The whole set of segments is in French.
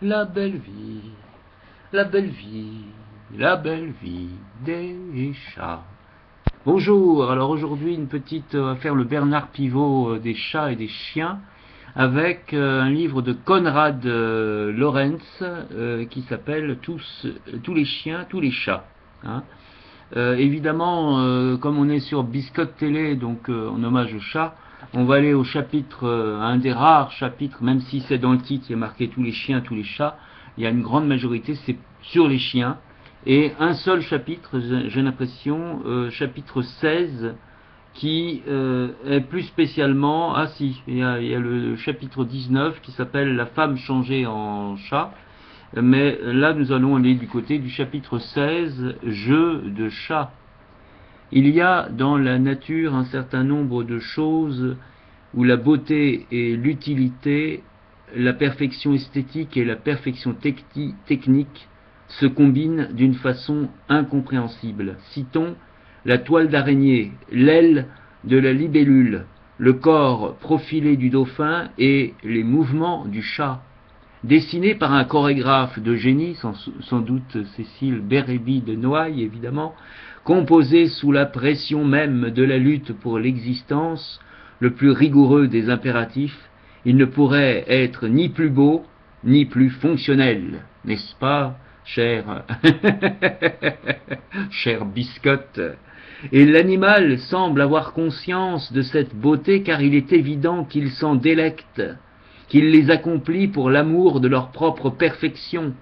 La belle vie, la belle vie, la belle vie des chats. Bonjour, alors aujourd'hui on va faire le Bernard Pivot des chats et des chiens avec un livre de Konrad Lorenz qui s'appelle tous les chiens, tous les chats. Hein. Évidemment, comme on est sur Biscotte Télé, donc en hommage aux chats, on va aller au chapitre, un des rares chapitres, même si c'est dans le titre, il y a marqué tous les chiens, tous les chats, il y a une grande majorité, c'est sur les chiens, et un seul chapitre, j'ai l'impression, chapitre 16, qui est plus spécialement, ah si, il y a le chapitre 19 qui s'appelle La femme changée en chat, mais là nous allons aller du côté du chapitre 16, Jeu de chat. Il y a dans la nature un certain nombre de choses où la beauté et l'utilité, la perfection esthétique et la perfection technique se combinent d'une façon incompréhensible. Citons la toile d'araignée, l'aile de la libellule, le corps profilé du dauphin et les mouvements du chat. Dessiné par un chorégraphe de génie, sans doute Cécile Bérébi de Noailles évidemment, composé sous la pression même de la lutte pour l'existence, le plus rigoureux des impératifs, il ne pourrait être ni plus beau, ni plus fonctionnel, n'est-ce pas, cher biscotte? Et l'animal semble avoir conscience de cette beauté car il est évident qu'il s'en délecte, qu'il les accomplit pour l'amour de leur propre perfection.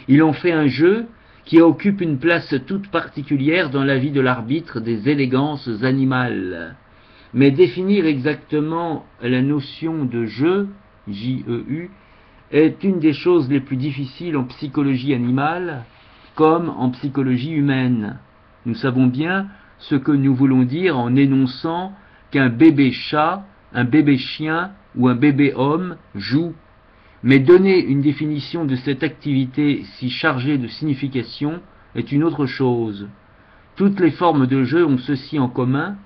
Il en fait un jeu qui occupe une place toute particulière dans la vie de l'arbitre des élégances animales. Mais définir exactement la notion de jeu, J-E-U, est une des choses les plus difficiles en psychologie animale comme en psychologie humaine. Nous savons bien ce que nous voulons dire en énonçant qu'un bébé chat, un bébé chien ou un bébé homme joue. Mais donner une définition de cette activité si chargée de signification est une autre chose. Toutes les formes de jeu ont ceci en commun,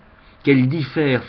qu'elles diffèrent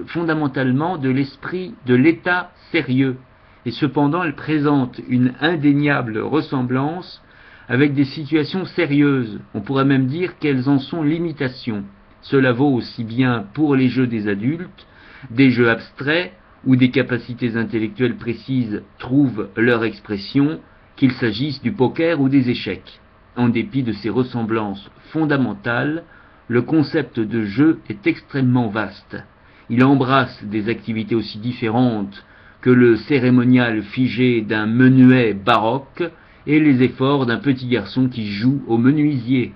fondamentalement de l'esprit de l'état sérieux, et cependant elles présentent une indéniable ressemblance avec des situations sérieuses. On pourrait même dire qu'elles en sont l'imitation. Cela vaut aussi bien pour les jeux des adultes, des jeux abstraits, où des capacités intellectuelles précises trouvent leur expression, qu'il s'agisse du poker ou des échecs. En dépit de ces ressemblances fondamentales, le concept de jeu est extrêmement vaste. Il embrasse des activités aussi différentes que le cérémonial figé d'un menuet baroque et les efforts d'un petit garçon qui joue au menuisier.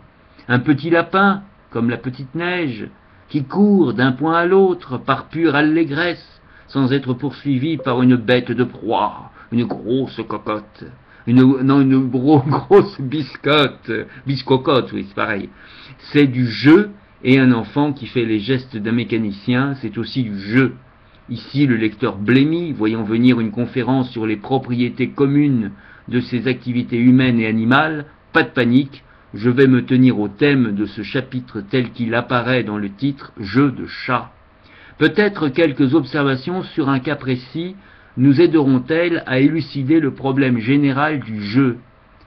Un petit lapin, comme la petite neige, qui court d'un point à l'autre par pure allégresse, sans être poursuivi par une bête de proie, une grosse cocotte, une grosse biscocotte, oui, c'est pareil. C'est du jeu, et un enfant qui fait les gestes d'un mécanicien, c'est aussi du jeu. Ici, le lecteur blêmi, voyant venir une conférence sur les propriétés communes de ces activités humaines et animales, pas de panique, je vais me tenir au thème de ce chapitre tel qu'il apparaît dans le titre « Jeu de chat ». Peut-être quelques observations sur un cas précis nous aideront-elles à élucider le problème général du jeu.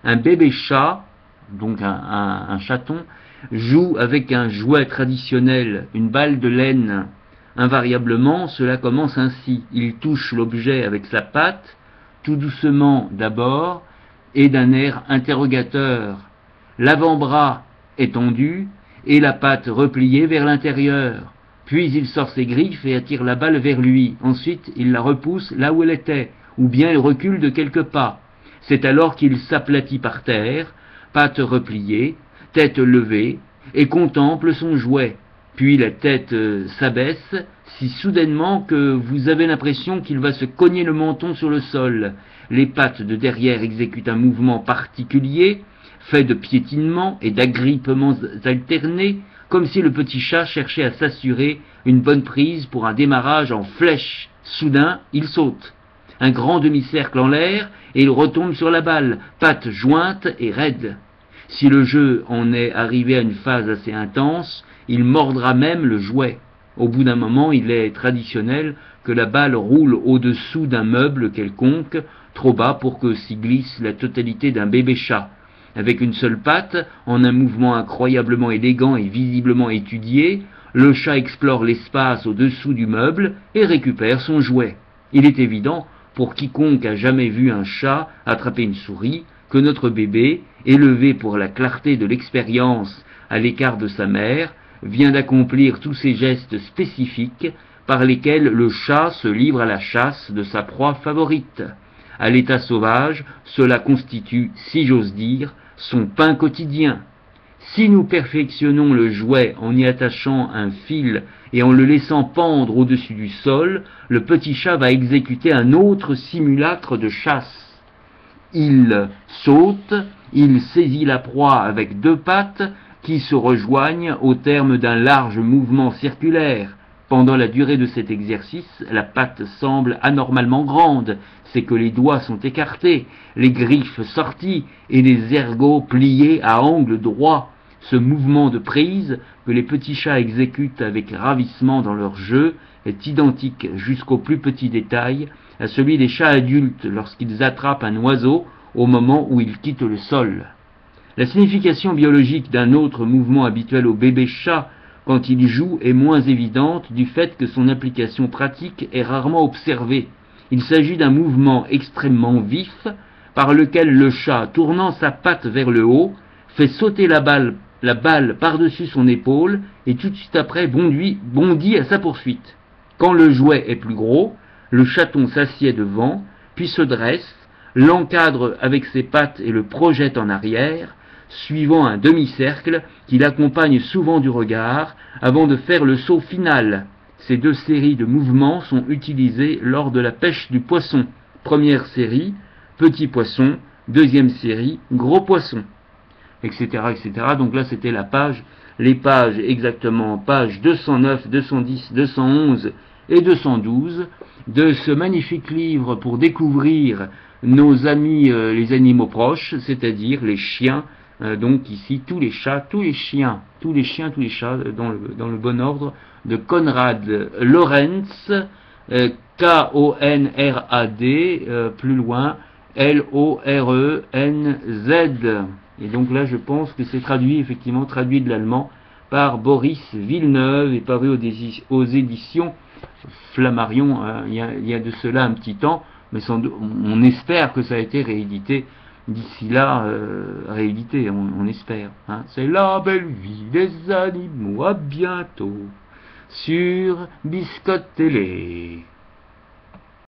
Un bébé chat, donc un chaton, joue avec un jouet traditionnel, une balle de laine. Invariablement, cela commence ainsi. Il touche l'objet avec sa patte, tout doucement d'abord, et d'un air interrogateur. L'avant-bras est tendu et la patte repliée vers l'intérieur. Puis il sort ses griffes et attire la balle vers lui. Ensuite, il la repousse là où elle était, ou bien il recule de quelques pas. C'est alors qu'il s'aplatit par terre, pattes repliées, tête levée, et contemple son jouet. Puis la tête s'abaisse si soudainement que vous avez l'impression qu'il va se cogner le menton sur le sol. Les pattes de derrière exécutent un mouvement particulier, fait de piétinements et d'agrippements alternés, comme si le petit chat cherchait à s'assurer une bonne prise pour un démarrage en flèche. Soudain, il saute. Un grand demi-cercle en l'air, et il retombe sur la balle, pattes jointes et raides. Si le jeu en est arrivé à une phase assez intense, il mordra même le jouet. Au bout d'un moment, il est traditionnel que la balle roule au-dessous d'un meuble quelconque, trop bas pour que s'y glisse la totalité d'un bébé chat. Avec une seule patte, en un mouvement incroyablement élégant et visiblement étudié, le chat explore l'espace au-dessous du meuble et récupère son jouet. Il est évident, pour quiconque a jamais vu un chat attraper une souris, que notre bébé, élevé pour la clarté de l'expérience à l'écart de sa mère, vient d'accomplir tous ces gestes spécifiques par lesquels le chat se livre à la chasse de sa proie favorite. À l'état sauvage, cela constitue, si j'ose dire, son pain quotidien. Si nous perfectionnons le jouet en y attachant un fil et en le laissant pendre au-dessus du sol, le petit chat va exécuter un autre simulacre de chasse. Il saute, il saisit la proie avec deux pattes qui se rejoignent au terme d'un large mouvement circulaire. Pendant la durée de cet exercice, la patte semble anormalement grande, c'est que les doigts sont écartés, les griffes sorties et les ergots pliés à angle droit. Ce mouvement de prise que les petits chats exécutent avec ravissement dans leur jeu est identique jusqu'au plus petit détail à celui des chats adultes lorsqu'ils attrapent un oiseau au moment où il quitte le sol. La signification biologique d'un autre mouvement habituel au bébé chat quand il joue est moins évidente du fait que son application pratique est rarement observée. Il s'agit d'un mouvement extrêmement vif par lequel le chat, tournant sa patte vers le haut, fait sauter la balle par-dessus son épaule et tout de suite après bondit à sa poursuite. Quand le jouet est plus gros, le chaton s'assied devant, puis se dresse, l'encadre avec ses pattes et le projette en arrière, suivant un demi-cercle qu'il accompagne souvent du regard avant de faire le saut final. Ces deux séries de mouvements sont utilisées lors de la pêche du poisson. Première série, petit poisson, deuxième série, gros poisson, etc., etc. Donc là, c'était les pages exactement, pages 209, 210, 211 et 212 de ce magnifique livre pour découvrir nos amis les animaux proches, c'est-à-dire les chiens, donc ici tous les chats, tous les chiens, tous les chats dans le bon ordre, de Konrad Lorenz, K-O-N-R-A-D, plus loin, L-O-R-E-N-Z. Et donc là, je pense que c'est traduit de l'allemand par Boris Villeneuve et paru aux éditions Flammarion. Il y a de cela un petit temps, mais on espère que ça a été réédité d'ici là, on espère. Hein. C'est la belle vie des animaux, à bientôt sur Biscotte Télé.